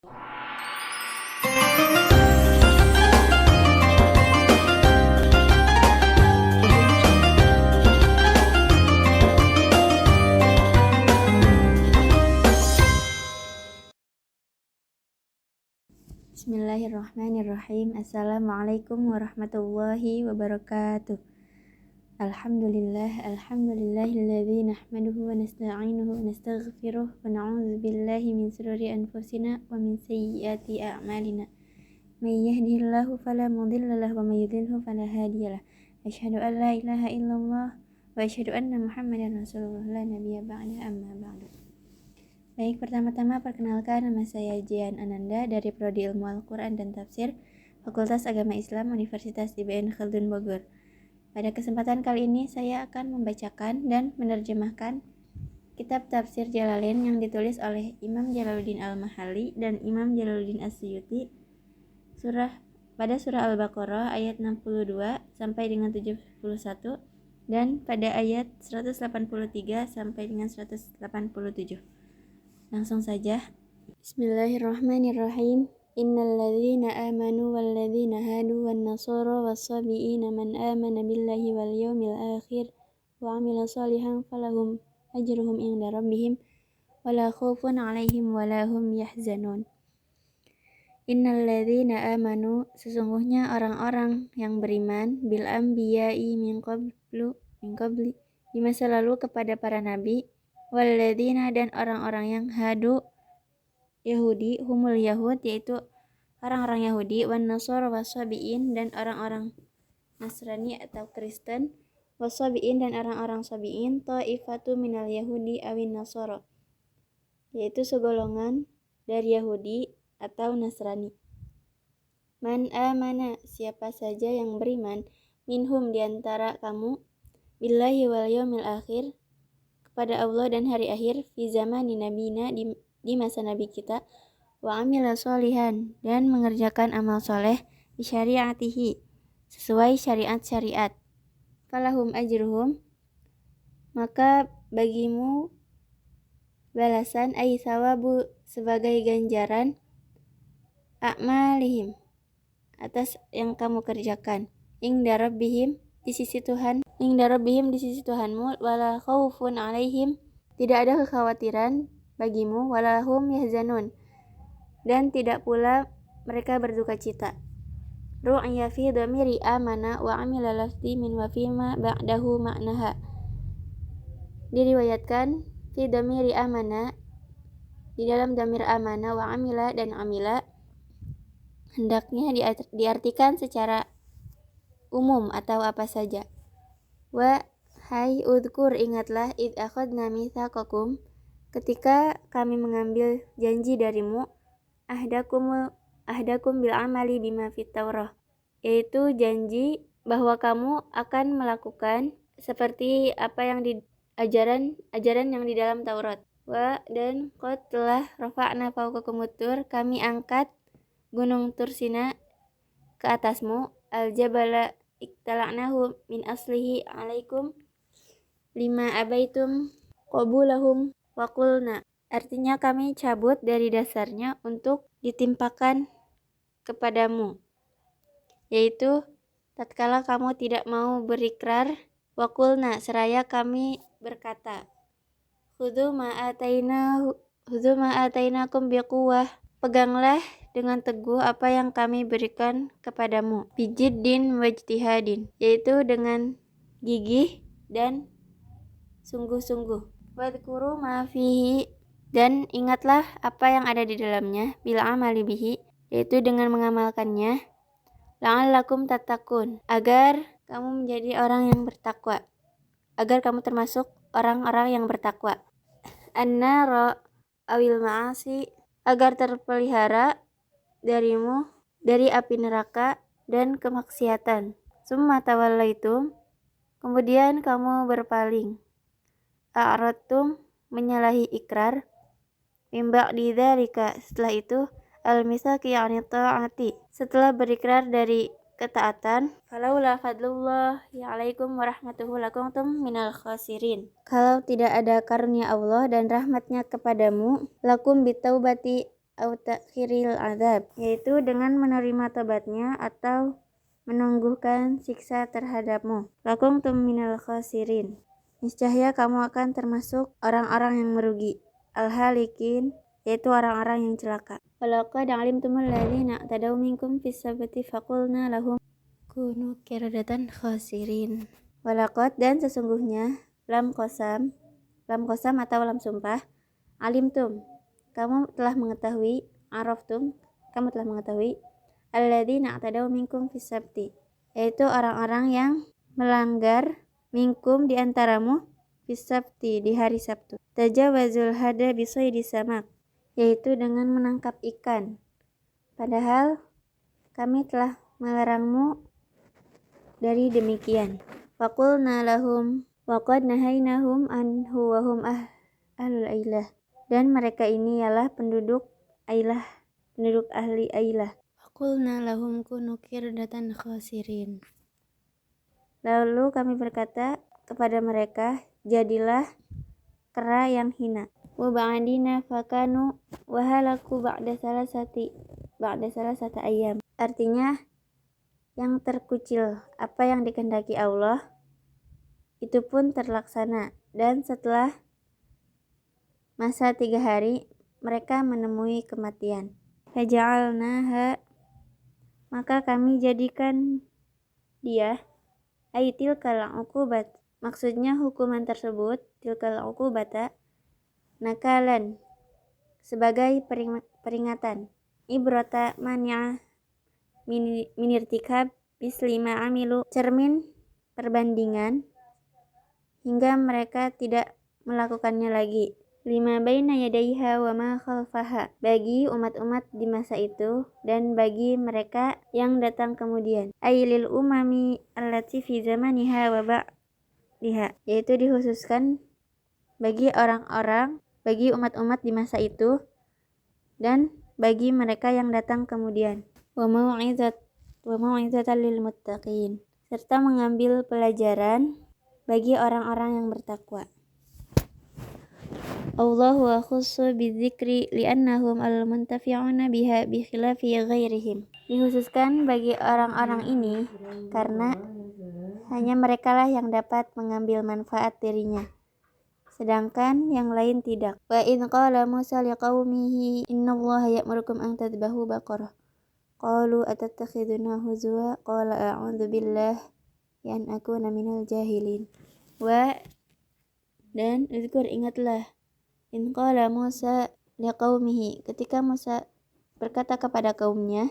Bismillahirrahmanirrahim. Assalamualaikum warahmatullahi wabarakatuh. Alhamdulillahilladzi nahmaduhu wa nasta'inuhu wa nastaghfiruh wa na'udzu billahi min shururi anfusina wa min sayyiati a'malina. May yahdihillahu fala mudilla lahu wa may yudlilhu fala hadiyalah. Asyhadu an la ilaha illallah wa asyhadu anna Muhammadan rasulullah la nabiyya ba'da amma ba'du. Baik, pertama-tama perkenalkan, nama saya Jian Ananda dari Prodi Ilmu Al-Quran dan Tafsir, Fakultas Agama Islam Universitas IBN Khaldun Bogor. Pada kesempatan kali ini saya akan membacakan dan menerjemahkan kitab Tafsir Jalalain yang ditulis oleh Imam Jalaluddin Al-Mahalli dan Imam Jalaluddin As-Suyuti pada surah Al-Baqarah ayat 62 sampai dengan 71 dan pada ayat 183 sampai dengan 187. Langsung saja. Bismillahirrahmanirrahim. Innal ladzina amanu wal ladzina hadu wan nasara was-sabiina man amana billahi wal yawmil akhir wa 'amila shalihan falahum ajruhum 'inda rabbihim wala khaufun 'alaihim wala hum yahzanun. Innal ladzina amanu, sesungguhnya orang-orang yang beriman, bil anbiya'i min qabli di masa lalu kepada para nabi, walladzina dan orang-orang yang hadu Yahudi, humul Yahud yaitu orang-orang Yahudi, wan nasara wasabiin dan orang-orang Nasrani atau Kristen, wasabiin dan orang-orang Sabiin, taifatu minal Yahudi awin nasara yaitu segolongan dari Yahudi atau Nasrani. Man amana, siapa saja yang beriman, minhum diantara kamu, billahi wal yawmil akhir kepada Allah dan hari akhir, fi zamani nabina di masa nabi kita, wa amila sholihan dan mengerjakan amal soleh, bi syariatihi sesuai syariat-syariat, falahum ajruhum maka bagimu balasan, ay sawabu sebagai ganjaran, a'malihim atas yang kamu kerjakan, inda rabbihim di sisi Tuhanmu, wala khaufun 'alaihim tidak ada kekhawatiran bagimu, wala hum yahzanun dan tidak pula mereka berduka cita. Ru'ya fi dhamiri amana wa 'amila lafzi min wa fima ba'dahu ma'naha. Diriwayatkan fi dhamiri amana di dalam dhamir amana, wa 'amila dan 'amila hendaknya diartikan secara umum atau apa saja. Wa hai udhkur, ingatlah, id akhadna mitsaqakum ketika kami mengambil janji darimu, ahdakum bil amali bima fit Taurah yaitu janji bahwa kamu akan melakukan seperti apa yang di ajaran yang di dalam Taurat. Wa dan qad telah rafa'na fawqakum tur, kami angkat gunung Tursina ke atasmu, al-jabala iktala'nahu min aslihi alaikum lima abaitum qabulahum wa qulna, artinya kami cabut dari dasarnya untuk ditimpakan kepadamu, yaitu tatkala kamu tidak mau berikrar, wa qulna seraya kami berkata, khudhu ma atainakum biquwwah, peganglah dengan teguh apa yang kami berikan kepadamu, bijiddin wajtihadin yaitu dengan gigih dan sungguh-sungguh, wadhkuru ma fihi dan ingatlah apa yang ada di dalamnya, bil amali bihi yaitu dengan mengamalkannya, la'allakum tattaqun agar kamu menjadi orang yang bertakwa, agar kamu termasuk orang-orang yang bertakwa. An-nara awil ma'asi, agar terpelihara darimu dari api neraka dan kemaksiatan. Summa tawallaitum, kemudian kamu berpaling. A'radtum, menyalahi ikrar. Mimba' didzalika, setelah itu al-misaki yani ta'ati, setelah berikrar dari ketaatan. Falaula fadlullahi alaikum warahmatuhu lakuntum minal khasirin, kalau tidak ada karunia Allah dan rahmatnya kepadamu, lakum bitaubati au ta'khiril azab, yaitu dengan menerima tobatnya atau menangguhkan siksa terhadapmu. Lakuntum minal khasirin, niscaya kamu akan termasuk orang-orang yang merugi. Al-halikin, yaitu orang-orang yang celaka. Walaqad alimtumul ladzina tadaw minkum fis sabti faqulna lahum kunu qiradatan khasirin. Walaqad, dan sesungguhnya, lam qasam atau lam sumpah, alimtum, kamu telah mengetahui, araftum, kamu telah mengetahui, alladzina tadaw minkum fis sabti, yaitu orang-orang yang melanggar minkum di antaramu fis sabti, di hari Sabtu. Tajawazul hada bisoidi samak, yaitu dengan menangkap ikan. Padahal kami telah melarangmu dari demikian. Faqulna lahum waqad nahainahum anhu wa hum ahlul ailah, dan mereka ini ialah penduduk ahli ailah. Faqulna lahum kunu qiradatan khasirin, lalu kami berkata kepada mereka, jadilah kera yang hina. Wa ba'dina fakanu wa halaku ba'da salasati ayyam. Artinya, yang terkucil, apa yang dikehendaki Allah itu pun terlaksana, dan setelah masa 3 hari mereka menemui kematian. Faja'alnaha, maka kami jadikan dia, tilkal uqubat, maksudnya hukuman tersebut, tilkal uqubata, nakalan, sebagai peringatan, ibrata manya minirtikab bislima amilu, cermin perbandingan hingga mereka tidak melakukannya lagi. Lima baina yadaiha wa ma khalfaha, bagi umat-umat di masa itu dan bagi mereka yang datang kemudian. Ailil umami allati fi zamaniha wa ba'diha, yaitu dikhususkan bagi bagi umat-umat di masa itu dan bagi mereka yang datang kemudian. Wa mau'izatan lil muttaqin, serta mengambil pelajaran bagi orang-orang yang bertakwa. Allahu akhussu bidzikri li'annahum al-muntafi'una biha bi khilafi ghairihim, dikhususkan bagi orang-orang ini karena hanya merekalah yang dapat mengambil manfaat darinya, sedangkan yang lain tidak. Wa idh qala Musa liqaumihi innallaha ya'murukum an tadhbahu baqarah qalu atattakhiduna huzwa qala a'udzu billahi an akuna minal jahilin. Dan uzkur, ingatlah, in qala Musa liqaumihi, ketika Musa berkata kepada kaumnya,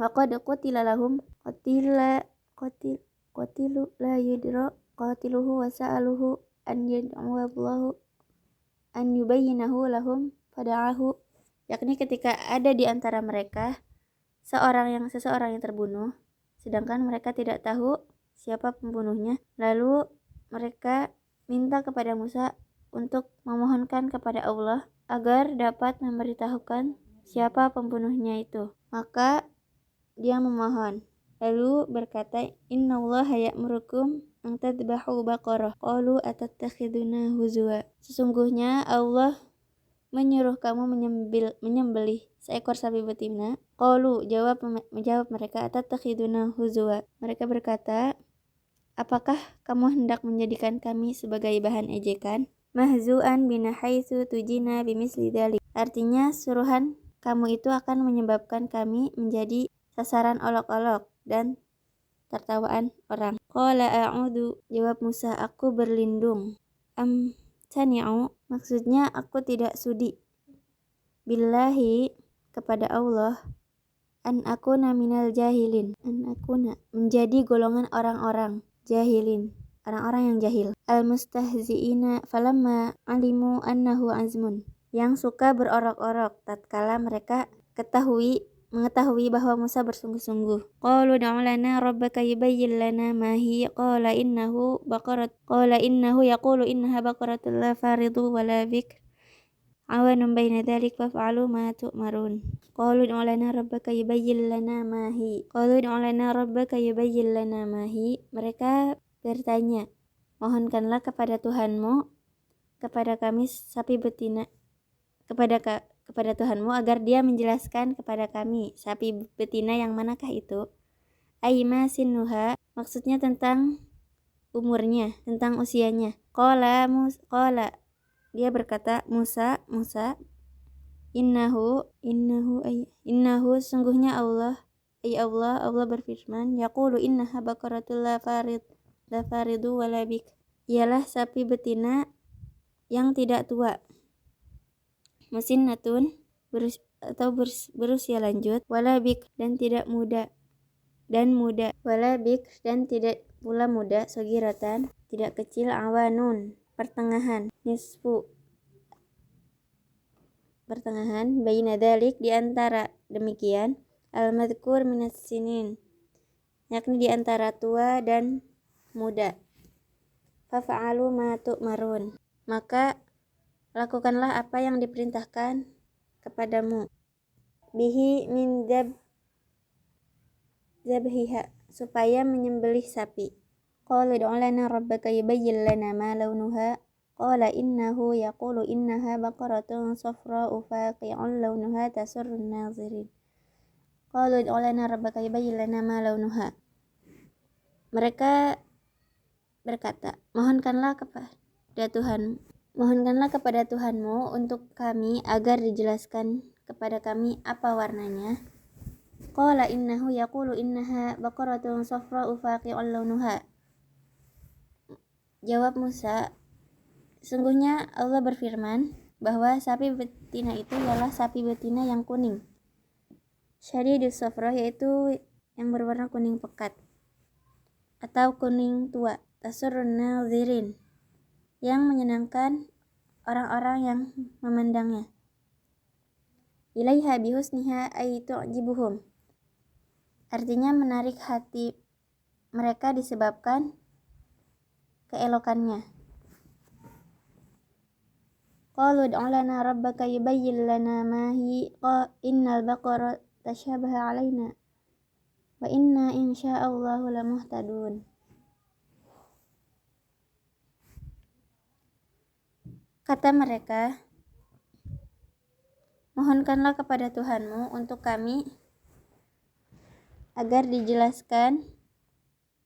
waqad qutila lahum qatilu la yudra qatiluhu wa sa'aluhu an yad'uwallahu an yubayyinahu lahum fada'ahu, yakni ketika ada di antara mereka seseorang yang terbunuh, sedangkan mereka tidak tahu siapa pembunuhnya, lalu mereka minta kepada Musa untuk memohonkan kepada Allah agar dapat memberitahukan siapa pembunuhnya itu. Maka dia memohon, lalu berkata, innallaha ya'murukum an tadhbahu baqarah qalu atattakhiduna huzwa, sesungguhnya Allah menyuruh kamu menyembelih seekor sapi betina. Qalu, jawab mereka, atattakhiduna huzwa, mereka berkata, apakah kamu hendak menjadikan kami sebagai bahan ejekan? Mahzu'an bina haitsu tujina bimisli dzalik, artinya suruhan kamu itu akan menyebabkan kami menjadi sasaran olok-olok dan tertawaan orang. Qala a'udzu, jawab Musa, aku berlindung. Tani'u, maksudnya aku tidak sudi. Billahi, kepada Allah, an akuna minal jahilin, an akuna, menjadi golongan orang-orang jahilin, orang-orang yang jahil. Al-mustahzi'ina falamma alimu annahu azmun, yang suka berorok-orok tatkala mereka mengetahui bahwa Musa bersungguh-sungguh. Qalu ud'u lana rabbaka yubayyin lana ma hi qala innahu yaqulu innaha baqaratun la faridu wa la bikr awanun baina dzalik faf'alu ma tu'marun. Qalu ud'u lana rabbaka yubayyin lana ma hi. Mereka bertanya, mohonkanlah kepada Tuhanmu kepada kami sapi betina, kepada Tuhanmu agar dia menjelaskan kepada kami sapi betina yang manakah itu. Aima sinuha, maksudnya tentang umurnya, tentang usianya. Qala dia berkata, Musa innahu sungguhnya Allah berfirman, yaqulu innaha baqaratul la faridu wala bik, ialah sapi betina yang tidak tua, musinnatun berusia lanjut, wala bik dan tidak muda, wala bik dan tidak pula muda, sogiratan tidak kecil, awanun pertengahan, nisfu pertengahan, baina dalik di antara demikian, al-madhkur minas sinin yakni di antara tua dan muda. Fafa'alu ma tu'marun, maka lakukanlah apa yang diperintahkan kepadamu. Bihi min zabhiha, supaya menyembelih sapi. Qala ud'u lana rabbaka yubayyin lana ma launuha. Qala innahu yaqulu innaha baqaratun safra'u faqi'un launuha tasurrun nazirin. Qala ud'u lana rabbaka yubayyin lana ma launuha. Mereka berkata, mohonkanlah kepada Tuhanmu untuk kami agar dijelaskan kepada kami apa warnanya. Qala innahu yaqulu innaha baqaratun safra'u faqi'un launuha. Jawab Musa, sungguhnya Allah berfirman bahwa sapi betina itu ialah sapi betina yang kuning. Syadidus safra, yaitu yang berwarna kuning pekat atau kuning tua. Tasurrun nazirin, yang menyenangkan orang-orang yang memandangnya. Ilaiha bihusniha ay tu'jibuhum, artinya menarik hati mereka disebabkan keelokannya. Qalu ud'u lana rabbaka yubayyin lana ma hi innal baqara tashabaha alaina wa inna insya'allahu lamuhtadun. Kata mereka, mohonkanlah kepada Tuhanmu untuk kami agar dijelaskan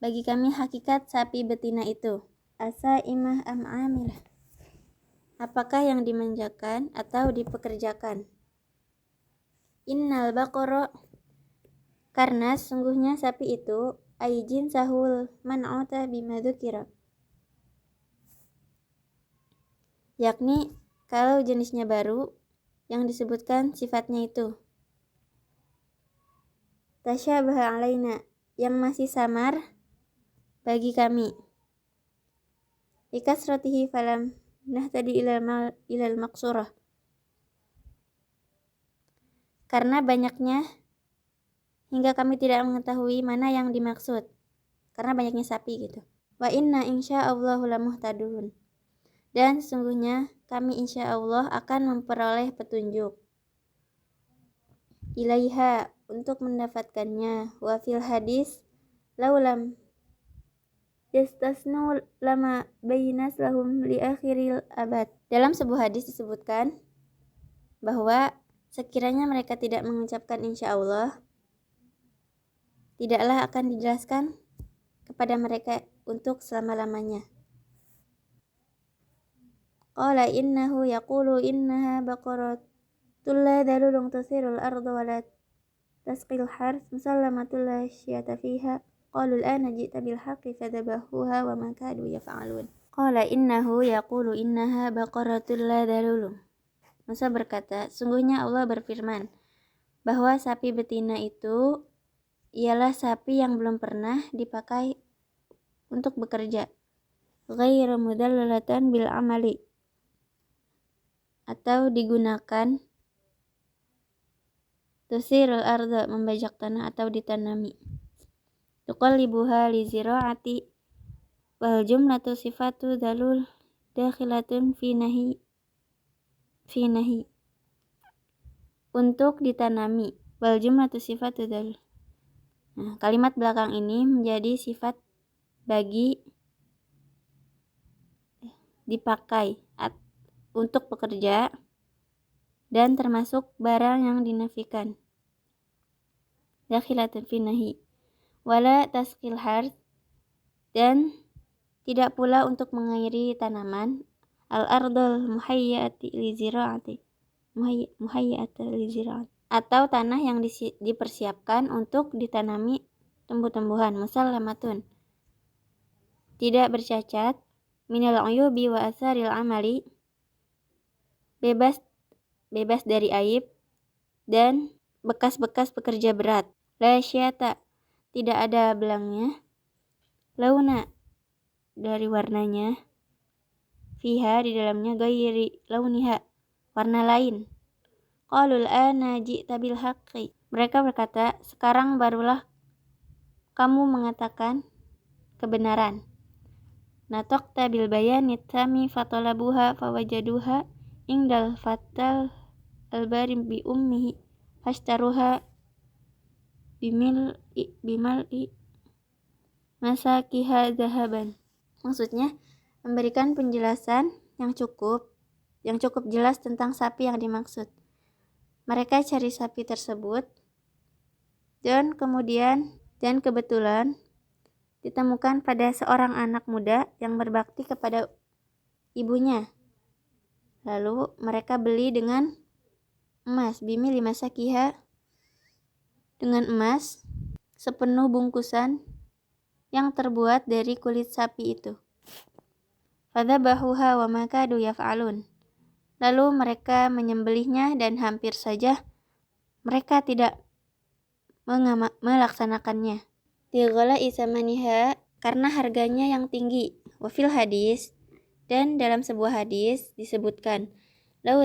bagi kami hakikat sapi betina itu. Asa imah am amilah, apakah yang dimanjakan atau dipekerjakan. Innal baqara, karena sungguhnya sapi itu aijin sahul man'uta bima dzukira, yakni kalau jenisnya baru yang disebutkan sifatnya itu. Tasyabaha alaina, yang masih samar bagi kami. Ikasratihi falam nahtadi ilal maqsurah, karena banyaknya hingga kami tidak mengetahui mana yang dimaksud, karena banyaknya sapi gitu. Wa inna insya'allahu lamuhtadun, dan sesungguhnya kami insyaallah akan memperoleh petunjuk. Ilaiha, untuk mendapatkannya. Wa fil hadis laulam yastasnu lama bayinas lahum li akhiril abad, dalam sebuah hadis disebutkan bahwa sekiranya mereka tidak mengucapkan insyaallah, tidaklah akan dijelaskan kepada mereka untuk selama-lamanya. Qala innahu yaqulu innaha baqaratul la dalulun tusirul arda wa la tasqil harth musallamatul la syiyata fiha. Qalu al-ana ji'ta bil haqqi fadhabahuha wa ma kadu yaf'alun. Qala innahu yaqulu innaha baqaratul la dalulun. Musa berkata, sungguhnya Allah berfirman bahwa sapi betina itu ialah sapi yang belum pernah dipakai untuk bekerja. Ghairu mudallalatan bil amali, atau digunakan tusirul arda, membajak tanah atau ditanami. Tuqallibuha li ziraati wal jumlatu sifatu dalul dakhilatun fi nahi untuk ditanami. Wal jumlatu sifatu dalul. Nah, kalimat belakang ini menjadi sifat bagi dipakai untuk bekerja, dan termasuk barang yang dinafikan. Dakhilatun fi nahi. Wala tasqil harth, dan tidak pula untuk mengairi tanaman. Al-ardul muhayyati li ziraati. Muhayyati li ziraati. Atau tanah yang dipersiapkan untuk ditanami tumbuh-tumbuhan. Musallamatun, tidak bercacat. Minal uyubi wa asaril amali, bebas dari aib dan bekas-bekas pekerja berat. La syata, tidak ada belangnya. Launa, dari warnanya. Fiha, di dalamnya. Ghairi launiha, warna lain. Qalul ana ji'ta bil haqqi, mereka berkata, sekarang barulah kamu mengatakan kebenaran. Nataqta bil bayani tami fatalabuha fawajaduha indal fatal albarim bi ummihi fashtaruha bimal'i masakiha zahaban. Maksudnya, memberikan penjelasan yang cukup jelas tentang sapi yang dimaksud. Mereka cari sapi tersebut dan kebetulan ditemukan pada seorang anak muda yang berbakti kepada ibunya. Lalu mereka beli dengan emas, bimi lima sakiha, dengan emas sepenuh bungkusan yang terbuat dari kulit sapi itu. Fadzabahuha wa ma kadu yaf'alun. Lalu mereka menyembelihnya dan hampir saja mereka tidak melaksanakannya. Tighala isamaniha, karena harganya yang tinggi. Wafil hadis, dan dalam sebuah hadis disebutkan, lau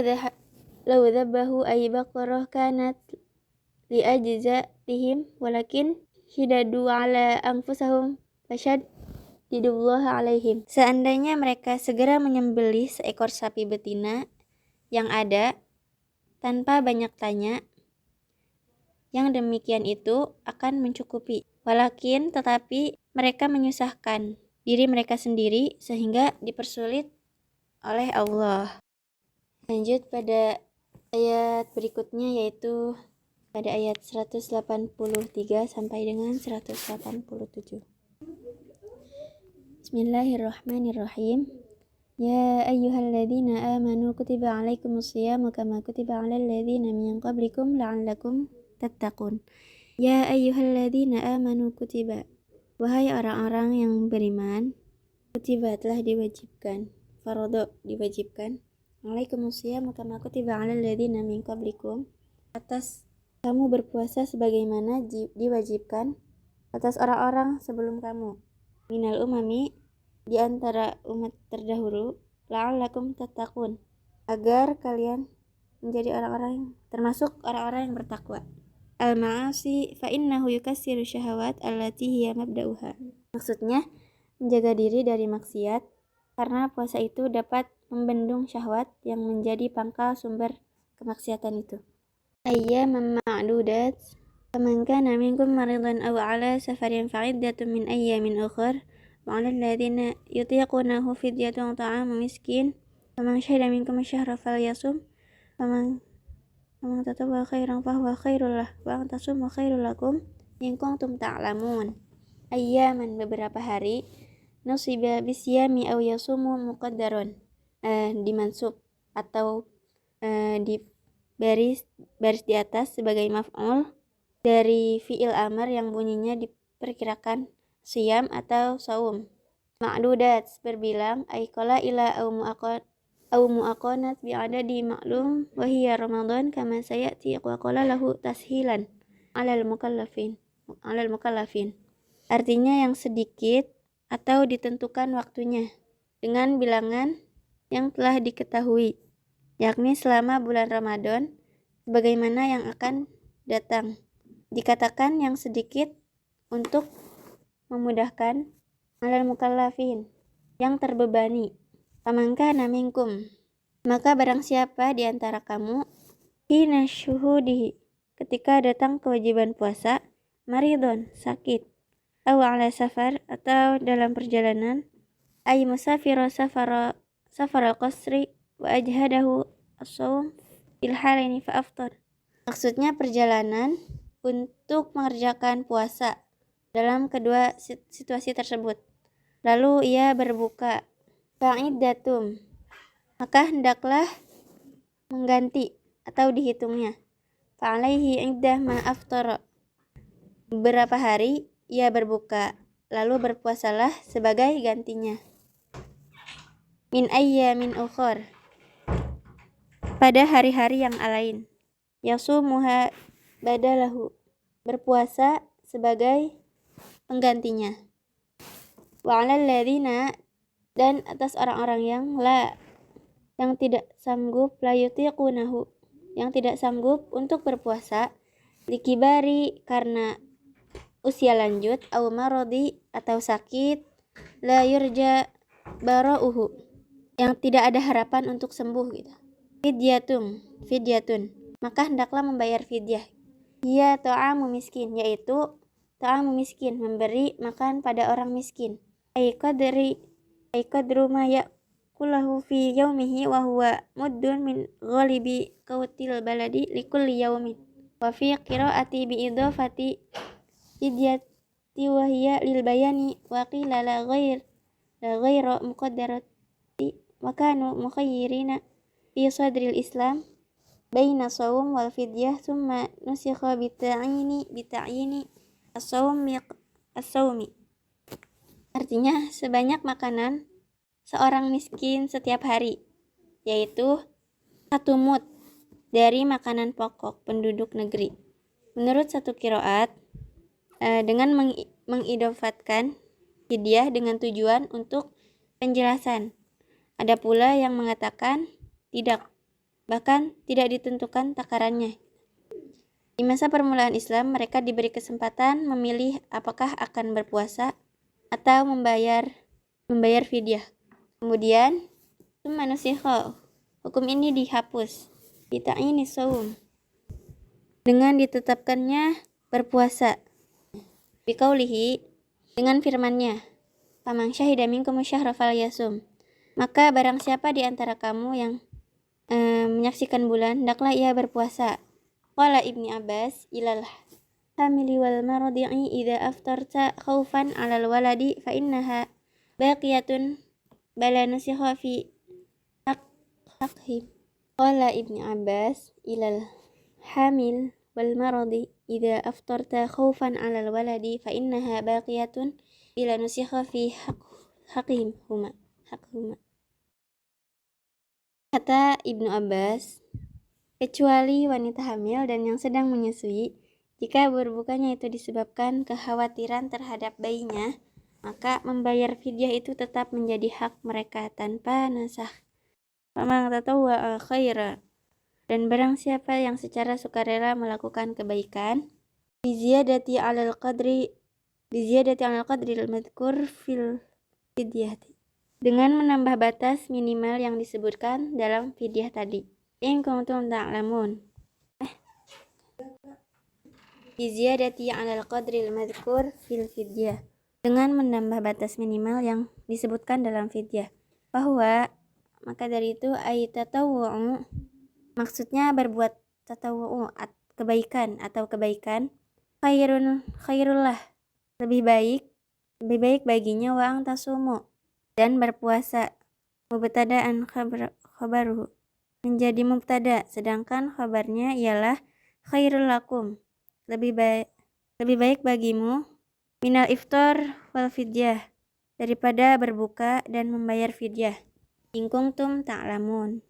dzabahu ay baqarah kanat li ajzatihim walakin hidadu ala anfusahum fasyaddidullaha alaihim. Seandainya mereka segera menyembelih seekor sapi betina yang ada tanpa banyak tanya, yang demikian itu akan mencukupi. Walakin, tetapi mereka menyusahkan diri mereka sendiri sehingga dipersulit oleh Allah. Lanjut pada ayat berikutnya, yaitu pada ayat 183 sampai dengan 187. Bismillahirrahmanirrahim. Ya ayyuhalladzina amanu kutiba alaikumus shiyamu kama kutiba alal ladzina min qablikum la'allakum tattaqun. Ya ayyuhalladzina amanu kutiba, wahai orang-orang yang beriman, kutiba telah diwajibkan, faradho diwajibkan, alaikumus shiyamu kama kutiba alal ladzina min qablikum, atas kamu berpuasa sebagaimana diwajibkan atas orang-orang sebelum kamu, minal umami, di antara umat terdahulu, la'allakum tattaqun, agar kalian menjadi orang-orang termasuk orang-orang yang bertakwa. Al-ma'asi fa innahu yukassiru syahawat allati hiya mabda'uha. Maksudnya, menjaga diri dari maksiat karena puasa itu dapat membendung syahwat yang menjadi pangkal sumber kemaksiatan itu. Ayyaman ma'dudat, faman kana minkum maridan aw 'ala safarin fa'iddatun min ayyamin ukhra, wa 'alal ladzina yutiqunahu fidyatun ta'amu miskin, faman syahida minkum asyhara falyasum, faman tatawwa khairan fahuwa khairul lah, wa an tasummu khairul lakum in kuntum ta'lamun. Ayyaman, beberapa hari, nusiba bisyami aw yasumu muqaddarun, dimansub atau di baris di atas sebagai maf'ul dari fi'il amr yang bunyinya diperkirakan siyam atau saum. Ma'dudat, berbilang, ay qala ila aw mu'aqanat bi'adadi ma'lum wa hiya Ramadan kama sayati wa qala lahu tashilan 'alal mukallafin. Artinya yang sedikit atau ditentukan waktunya dengan bilangan yang telah diketahui, yakni selama bulan Ramadan sebagaimana yang akan datang. Dikatakan yang sedikit untuk memudahkan 'alal mukallafin, yang terbebani. Faman kana minkum, maka barang siapa di antara kamu, hina syuhudihi, ketika datang kewajiban puasa, maridon, sakit, aw 'ala safar, atau dalam perjalanan, ay musafiro safara qasri wa ajhadahu as-shaum fil halaini fa aftar. Maksudnya perjalanan untuk mengerjakan puasa dalam kedua situasi tersebut. Lalu ia berbuka. Fa'iddatum, maka hendaklah mengganti atau dihitungnya. Fa'alaihi iddah ma aftara, beberapa hari ia berbuka, lalu berpuasalah sebagai gantinya. Min ayyamin ukhar, pada hari-hari yang lain. Yasumuha badalahu, berpuasa sebagai penggantinya. Wa 'alal ladzina, dan atas orang-orang yang tidak sanggup, la yutiqunahu, yang tidak sanggup untuk berpuasa, likibari, karena usia lanjut, au marodi, atau sakit, la yurja bara'uhu, yang tidak ada harapan untuk sembuh gitu. Fidyatun, maka hendaklah membayar fidyah. Ia ta'amu miskin, yaitu ta'amu miskin, memberi makan pada orang miskin. Ay qadru ma ya'kulahu fi yaumihi wa huwa muddun min ghalibi qautil baladi likulli yaumin. Wa fi qiraati bi idhafati fidyati wa hiya lil bayani wa qila la ghayra muqaddarati wa kanu mukhayyirina fi sadril Islam baina shaum wal fidyah summa nusikha bita'yini as-shaumi. Artinya sebanyak makanan seorang miskin setiap hari, yaitu 1 mud dari makanan pokok penduduk negeri. Menurut satu qiraat, dengan mengidofatkan fidyah dengan tujuan untuk penjelasan. Ada pula yang mengatakan tidak, bahkan tidak ditentukan takarannya. Di masa permulaan Islam, mereka diberi kesempatan memilih apakah akan berpuasa atau membayar fidyah. Kemudian manusikha, hukum ini dihapus bita'yini shaum, dengan ditetapkannya berpuasa. Biqaulihi, dengan firman-Nya, faman syahida minkum syahra falyasum, maka barang siapa di antara kamu yang menyaksikan bulan, hendaklah ia berpuasa. Qala Ibnu Abbas ilal hamili wal mardi'i idza aftarta khaufan 'alal waladi fa innaha baqiyatun bala nusikha fi haqqihim. Qala Ibnu Abbas ilal hamil wal mardi idza aftarta khaufan 'alal waladi fa innaha baqiyatun bila nusikha fi haqqihim huma. Kata Ibnu Abbas, kecuali wanita hamil dan yang sedang menyusui, jika berbukanya itu disebabkan kekhawatiran terhadap bayinya, maka membayar fidyah itu tetap menjadi hak mereka tanpa nasakh. Faman tatawwa'a khaira, dan barang siapa yang secara sukarela melakukan kebaikan, biziyadati 'alal qadri al-madhkur fil fidyati, dengan menambah batas minimal yang disebutkan dalam fidyah tadi. In kuntum ta'lamun. Biziyadati 'alal qadri al-madhkur fil fidyah, dengan menambah batas minimal yang disebutkan dalam fidyah. Bahwa maka dari itu tatawu'u, maksudnya berbuat tatawu'u, kebaikan atau kebaikan, khairullah, lebih baik baginya, wa ang tasumu, dan berpuasa. Mubtada'an khabaruhu, menjadi mubtada, sedangkan khabarnya ialah khairul lakum, lebih baik bagimu, minal iftar wal fidyah, daripada berbuka dan membayar fidyah. In kuntum ta'lamun,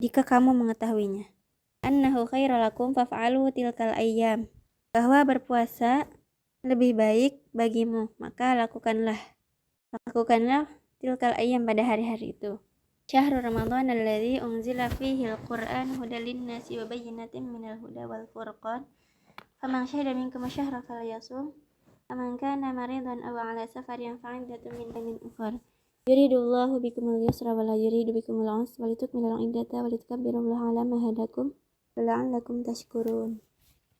jika kamu mengetahuinya. Annahu khairul lakum faf'alu tilkal ayyam, bahwa berpuasa lebih baik bagimu, maka lakukanlah tilkal ayyam, pada hari-hari itu. Syahrul Ramadan alladzi unzila fihi al-Qur'an hudal lin-nasi wa bayyinatin minal huda wal furqan. Faman syahida minkum asyhara falyasum. Faman kana maridan aw 'ala safarin fa'iddatun min ayyamin ukhra. Yuridullahu bikumul yusra wa la yuridu bikumul 'usra wa litukmilul 'iddata wa litukabbirullaha 'ala ma hadakum wa la'allakum tashkurun.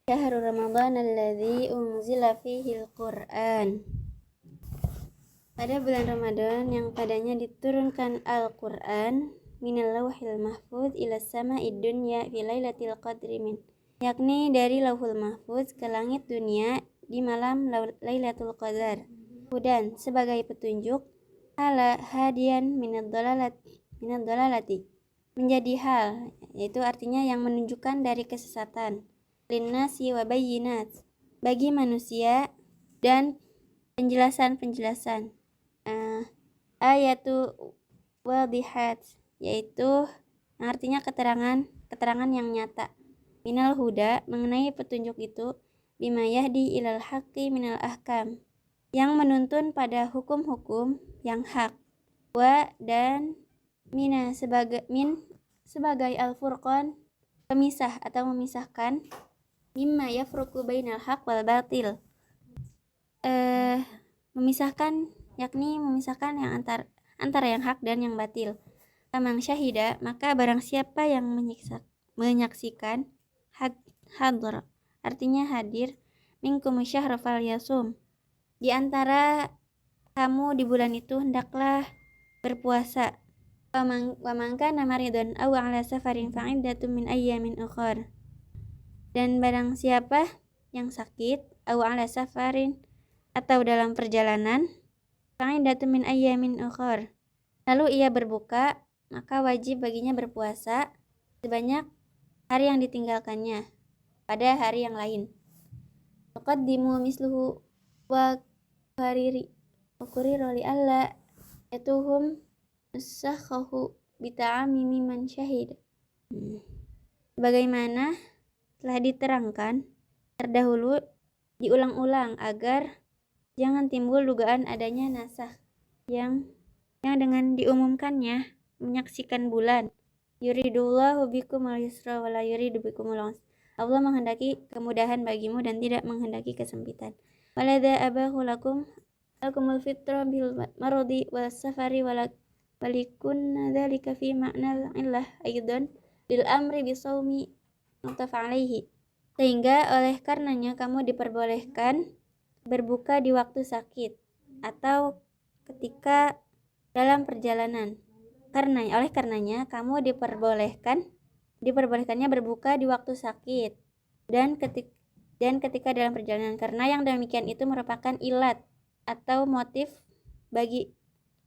Syahrul Ramadan alladzi unzila fihi al-Qur'an, pada bulan Ramadan yang padanya diturunkan Al-Quran, minal lauhil mahfuz ila sama'id dunya fi lailatul qadri min, yakni dari lauhul mahfuz ke langit dunia di malam Lailatul Qadar. Hudan sebagai petunjuk, hala hadian minad dalalati menjadi hal, yaitu artinya yang menunjukkan dari kesesatan. Linnasi wa bayyinat bagi manusia dan penjelasan-penjelasan. Ayatu wadihat yaitu artinya keterangan yang nyata. Minal huda mengenai petunjuk itu, bima yahdi ilal haqqi minal ahkam yang menuntun pada hukum-hukum yang hak. Wa dan mina sebagai al-furqan pemisah atau memisahkan, mimma yafruqu bainal haq wal batil memisahkan yakni memisahkan yang antara yang hak dan yang batil. Kamang syahida maka barang siapa yang menyaksikan hadar artinya hadir minkum syahr fal yasum di antara kamu di bulan itu hendaklah berpuasa. Wa man kana maridan aw ala safarin fa iddatun min ayyamin ukhra, dan barang siapa yang sakit aw ala safarin atau dalam perjalanan fa iddatun min ayyamin ukhra, lalu ia berbuka, maka wajib baginya berpuasa sebanyak hari yang ditinggalkannya pada hari yang lain. Tuqaddimu misluhu wa kuriro li alla yatuhum sakhahu bita'amimi man syahid. Bagaimana telah diterangkan terdahulu diulang-ulang agar jangan timbul dugaan adanya nasakh yang dengan diumumkannya menyaksikan bulan. Yuridullahu bikumul yusra wa la yuridu bikumul usra. Allah menghendaki kemudahan bagimu dan tidak menghendaki kesempitan. Walada abahu lakumul fitra bil maradi was safari walikun dzalika fi ma'nal illah aidan lil amri bisawmi muttafaq alaihi. Sehingga oleh karenanya kamu diperbolehkan berbuka di waktu sakit atau ketika dalam perjalanan. Oleh karenanya kamu diperbolehkannya berbuka di waktu sakit dan ketika dalam perjalanan, karena yang demikian itu merupakan ilat atau motif bagi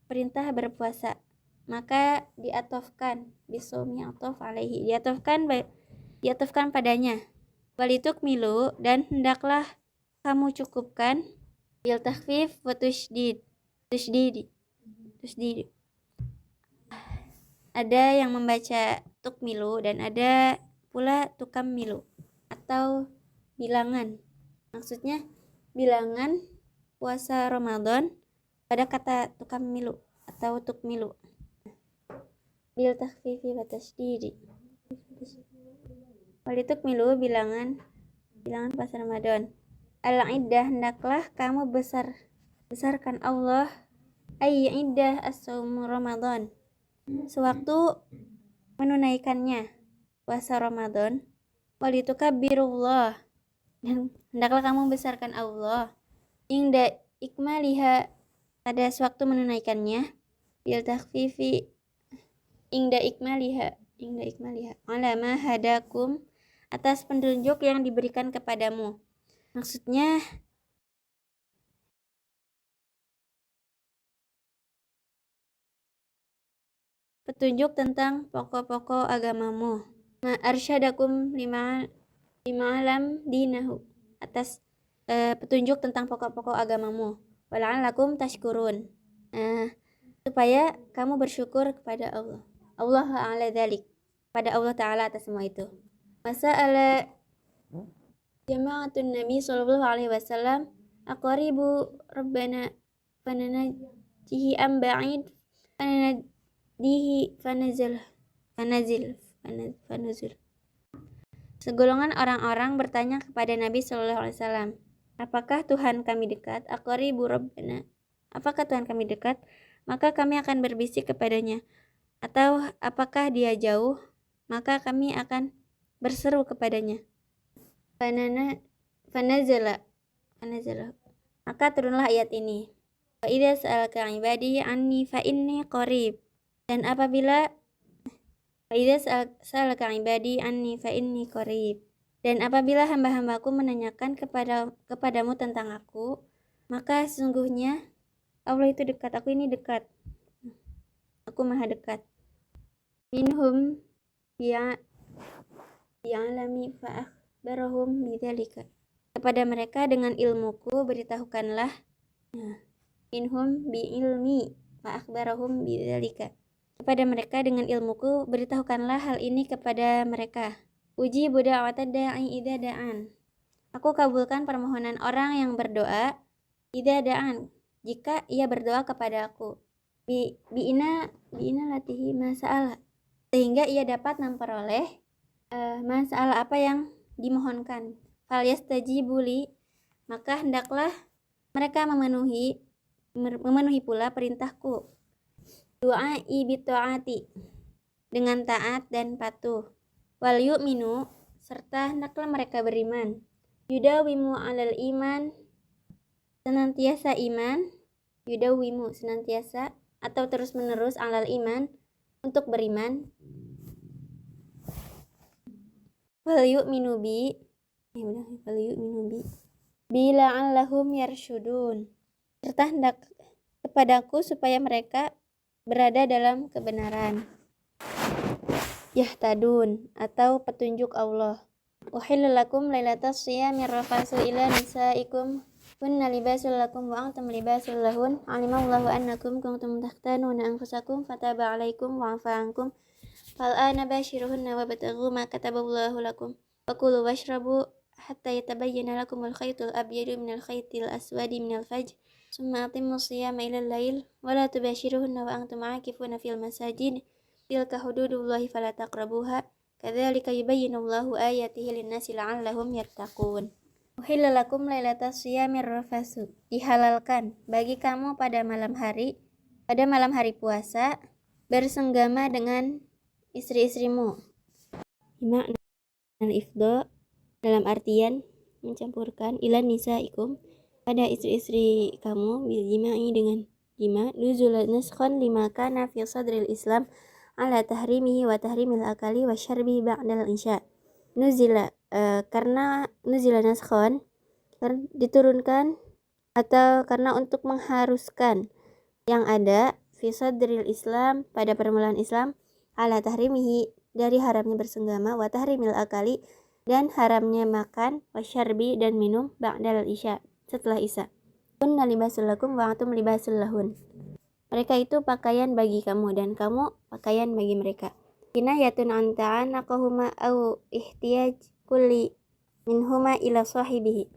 perintah berpuasa. Maka diatofkan bisawmi atof alaihi, diatofkan padanya. Walituk milu, dan hendaklah kamu cukupkan bil takhfif wa tushdid. Ada yang membaca tukmilu dan ada pula tukammilu atau bilangan. Maksudnya bilangan puasa Ramadan pada kata tukammilu atau tukmilu. Bil takhfifi wa tasydidi. Walitukmilu bilangan puasa Ramadan. Al-iddah hendaklah kamu besarkan Allah iddah as-shaum Ramadan sewaktu menunaikannya puasa Ramadan. Walitukabbirullah, dan hendaklah kamu besarkan Allah inda ikmaliha pada sewaktu menunaikannya, bil takhfifi inda ikmaliha ala ma hadakum atas petunjuk yang diberikan kepadamu. Maksudnya petunjuk tentang pokok-pokok agamamu. Ma arsyadakum lima alam dinahu, atas petunjuk tentang pokok-pokok agamamu. Wala'alakum tashkurun, supaya kamu bersyukur kepada Allah. Allah a'la dzalik, pada Allah Ta'ala atas semua itu. Masa'ala jama'atun Nabi sallallahu alaihi wasallam aqaribu rabbana fananajihi am ba'id fanazil. Segolongan orang-orang bertanya kepada Nabi Shallallahu Alaihi Wasallam, apakah Tuhan kami dekat? Aqaribu rabbana, apakah Tuhan kami dekat? Maka kami akan berbisik kepadanya. Atau apakah dia jauh? Maka kami akan berseru kepadanya. Fanazala. Maka turunlah ayat ini. Wa idza sa'alaka ibadi anni fa inni qarib. Dan apabila Wa idza sa'alaka ibadi anni fa inni qarib. Dan apabila hamba-hambaku menanyakan kepadamu tentang aku, maka sesungguhnya Allah itu dekat. Aku ini dekat. Aku maha dekat. Minhum bi'alami fa'akhbarahum bidzalika. Kepada mereka dengan ilmuku beritahukanlah. Minhum bi'ilmi fa'akhbarahum bidzalika. Kepada mereka dengan ilmuku beritahukanlah hal ini kepada mereka. Uji da'watad da'i idza da'an. Aku kabulkan permohonan orang yang berdoa idza da'an, jika ia berdoa kepada aku. Bi'ina latihi masalah, sehingga ia dapat memperoleh masalah apa yang dimohonkan. Fal yastajibu li, maka hendaklah mereka memenuhi pula perintahku. Du'ai bita'ati, dengan taat dan patuh. Wal yu'minu, serta hendaklah mereka beriman. Yudawimu alal iman, senantiasa iman. Yudawimu, senantiasa atau terus menerus alal iman, untuk beriman. Wal yu'minu bi, bila'allahum yarsyudun, serta hendak kepadaku supaya mereka berada dalam kebenaran. Yahtadun, atau petunjuk Allah. Uhillu lakum lailatas shiyami rafasu ila nisaikum kunna libasul lakum wa antum libasul lahun. Alimallahu annakum kuntum takhtanuna anfusakum fataba alaikum wa afa ankum. Fal ana bashiruhunna wabtaghu ma kataballahu lakum. Wa kulu washrabu hatta yatabayyana lakum al-khaytul abyadu minal khaytil aswadi minal fajr. Summa atimmu shiyama ilal lail wa la tubashiruhunna wa antum aakifuna fil masajid. Tilka hududullahi fala taqrabuha. Kadzalika yubayyinullahu ayatihi lin-nasi la'allahum yattaqun. Uhilla lakum lailatas shiyamir rafasu. Dihalalkan bagi kamu pada malam hari puasa bersenggama dengan istri-istrimu. Makna al-ifdha, dalam artian mencampurkan, ilan nisaikum, pada istri-istri kamu, bil jima'i, dengan jima. Nuzul naskhan lima kana fi sadril Islam ala tahrimihi wa tahrimil akali wa syarbi ba'dal isya. Nuzila, karena nuzila naskhan, diturunkan atau karena untuk mengharuskan yang ada fi sadril Islam, pada permulaan Islam, ala tahrimihi, dari haramnya bersenggama, wa tahrimil akali, dan haramnya makan, wa syarbi, dan minum, ba'dal isya, setelah isya. Kunna libasul lakum wa antum libasul lahun. Mereka itu pakaian bagi kamu dan kamu pakaian bagi mereka. Kinayatun an ta'anaqahuma au ihtiyaj kulli minhuma ila sahibihi.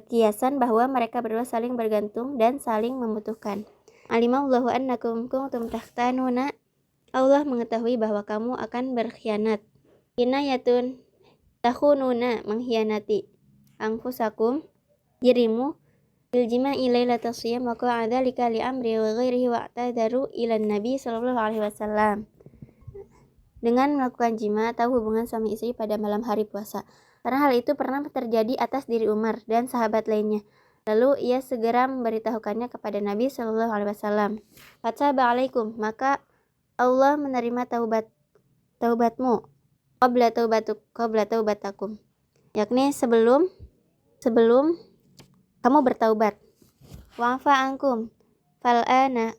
Kiasan bahwa mereka berdua saling bergantung dan saling membutuhkan. Alimallahu annakum kuntum takhtanuna, Allah mengetahui bahwa kamu akan berkhianat. Kinayatun takhununa, mengkhianati. Anfusakum, dirimu. Bil jima'i lailatas shiyam wa qa'adzalika li amri wa ghairihi wa i'tadaru ila nabi sallallahu alaihi wasallam. Dengan melakukan jima atau hubungan suami istri pada malam hari puasa. Karena hal itu pernah terjadi atas diri Umar dan sahabat lainnya. Lalu ia segera memberitahukannya kepada Nabi sallallahu alaihi wasallam. Fataba alaikum, maka Allah menerima taubatmu qabla taubatakum, yakni sebelum kamu bertaubat. Wa'fa ankum fal'ana,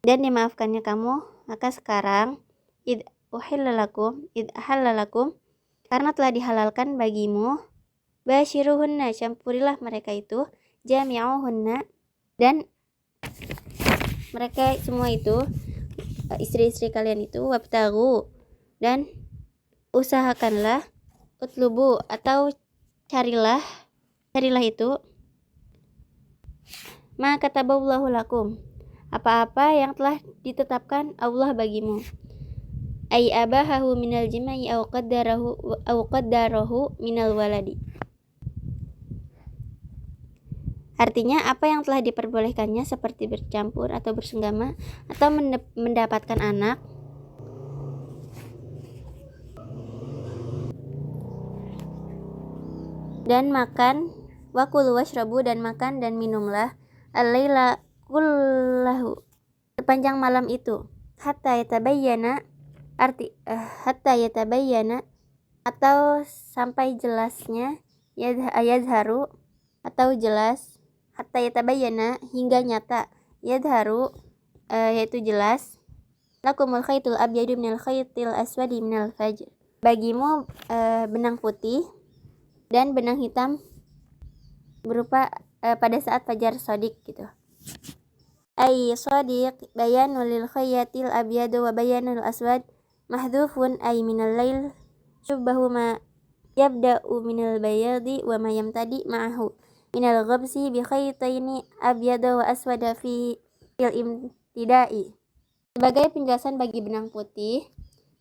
dan dimaafkannya kamu, maka sekarang id ahallalakum, karena telah dihalalkan bagimu, basyiruhunna, campurilah mereka itu, jami'uhunna, dan mereka semua itu, istri-istri kalian itu, wabtagu, dan usahakanlah, utlubu, atau carilah itu, ma kataballahu lakum, apa-apa yang telah ditetapkan Allah bagimu. Ay abahahu minal jima'i aw qaddarahu minal waladi. Artinya apa yang telah diperbolehkannya seperti bercampur atau bersenggama atau mendapatkan anak. Dan makan, wa kulu washrabu, dan makan dan minumlah, al-laila kullahu, sepanjang malam itu, hatta yatabayyana, hatta yatabayyana, atau sampai jelasnya, yadharu, atau jelas, hatta yatabayyana, hingga nyata, yadharu, yaitu jelas, lakumul khaytul abyadu minal khaytil aswadi minal fajr, bagimu benang putih dan benang hitam berupa pada saat fajar shadiq gitu. Ay shadiq bayanul lil khayyatil abyadu wa bayanul aswad mahdhufun ay minal lail syubbahu ma yabda'u minal bayadi wa ma yamtadi ma'ahu minal ghabsi bi khaytaini abyada wa aswada fi il imtidai, sebagai penjelasan bagi benang putih,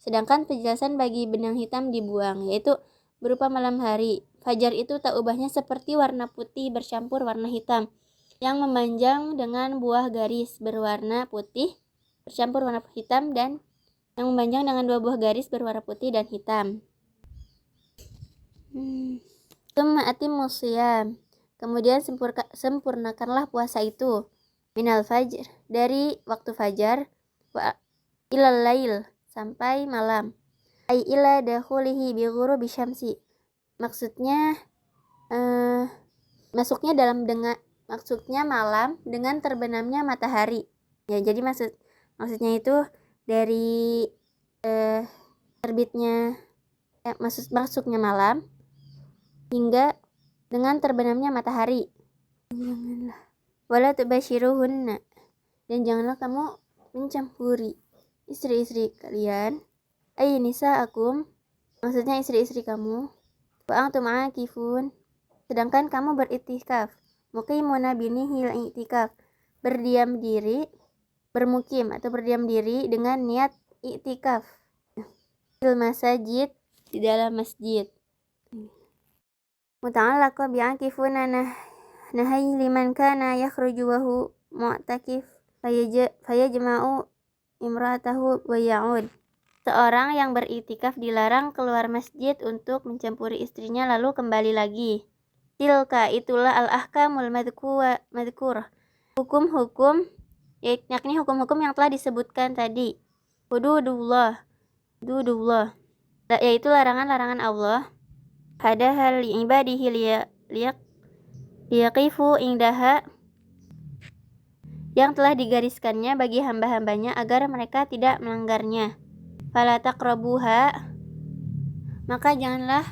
sedangkan penjelasan bagi benang hitam dibuang, yaitu berupa malam hari. Fajar itu tak ubahnya seperti warna putih bercampur warna hitam yang memanjang dengan buah garis berwarna putih bercampur warna hitam, dan yang memanjang dengan dua buah garis berwarna putih dan hitam. Tsumma atimmus shiyam, kemudian sempurnakanlah puasa itu, minal fajr, dari waktu fajar, wa ilal lail, sampai malam, ay ila dakhulihi bi ghurubi syamsi, maksudnya maksudnya malam dengan terbenamnya matahari. Ya, jadi maksudnya itu dari terbitnya masuknya malam hingga dengan terbenamnya matahari. Janganlah. Wala tubashiruhunna, dan janganlah kamu mencampuri istri-istri kalian. Ay nisaakum, maksudnya istri-istri kamu. Wa antum aakifun, sedangkan kamu beriktikaf. Muqimuna binihil iktikaf, berdiam diri, bermukim atau berdiam diri dengan niat iktikaf. Fil masajid, di dalam masjid. Muta'allaqa bi'akifuna nahay liman kana yakhruju wa hu mu'takif fayajma'u imra'atahu wa ya'ud. Seorang yang beriktikaf dilarang keluar masjid untuk mencampuri istrinya lalu kembali lagi. Tilka, itulah al-ahkamul madhkurah, hukum-hukum, yakni hukum-hukum yang telah disebutkan tadi. Hududullah, yaitu larangan-larangan Allah. Hadahal ibadihi liyaqifu indaha, yang telah digariskannya bagi hamba-hambanya agar mereka tidak melanggarnya. Fala taqrabuha, maka janganlah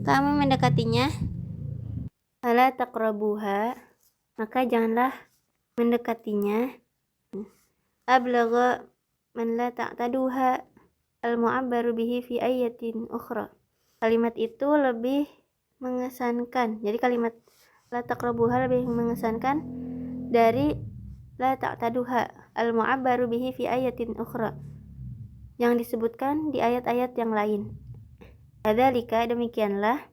kamu mendekatinya. Fala taqrabuha, maka janganlah mendekatinya. Ablagha man la ta'taduha al-mu'abbaru bihi fi ayatin ukhra, kalimat itu lebih mengesankan. Jadi kalimat la taqrabuha lebih mengesankan dari la ta'taduha al-mu'abbaru bihi fi ayatin ukhra, yang disebutkan di ayat-ayat yang lain. Hadzalika, demikianlah,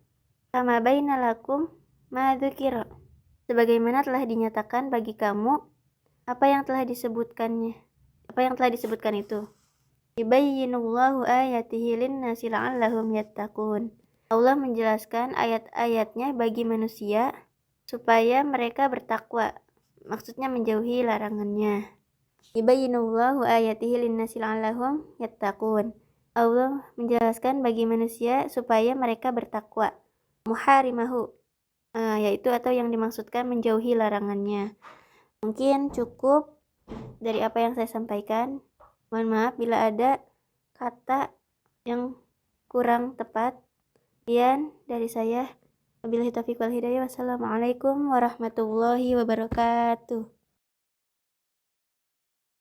kama baina lakum ma dzukira, sebagaimana telah dinyatakan bagi kamu apa yang telah disebutkan itu. Yubayyinullahu ayatihi linnasi la'allahum yattaqun, Allah menjelaskan ayat-ayatnya bagi manusia supaya mereka bertakwa, maksudnya menjauhi larangannya. Yubayyinullahu ayatihi linnasi la'allahum yattaqun, Allah menjelaskan bagi manusia supaya mereka bertakwa. Muharimahu, yaitu atau yang dimaksudkan menjauhi larangannya. Mungkin cukup dari apa yang saya sampaikan. Mohon maaf bila ada kata yang kurang tepat. Sekian dari saya. Wabillahi taufiq wal hidayah. Wassalamualaikum warahmatullahi wabarakatuh.